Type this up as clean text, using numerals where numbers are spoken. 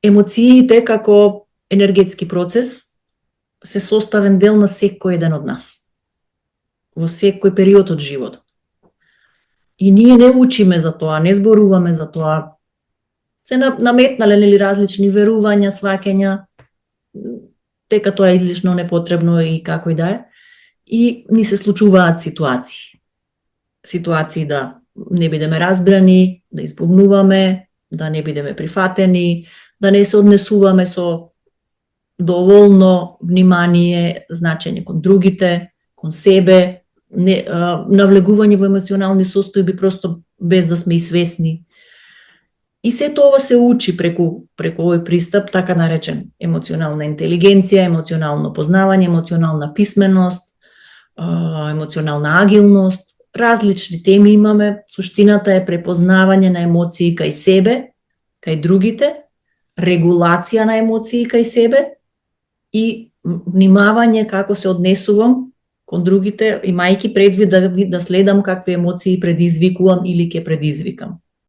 емоциите како енергетски процес се составен дел на секој еден од нас. Во секој период од животот. И ние не учиме за тоа, не зборуваме за тоа. Се наметнале нели различни верувања, сваќања, дека тоа е излишно, непотребно и како и да е. И ни се случуваат ситуации. Ситуации да не бидеме разбрани, да избувнуваме, да не бидеме прифатени, да не се однесуваме со доволно внимание, значење кон другите, кон себе, навлегување во емоционални состојби просто без да сме и свесни. И сето ова се учи преку овој пристап, така наречен емоционална интелигенција, емоционално познавање, емоционална писменост, емоционална агилност. Различни теми имаме. Суштината е препознавање на емоции кај себе, кај другите, регулација на емоции кај себе и внимавање како се однесувам кон другите, имајќи предвид да следам какви емоции предизвикувам или ќе предизвикам.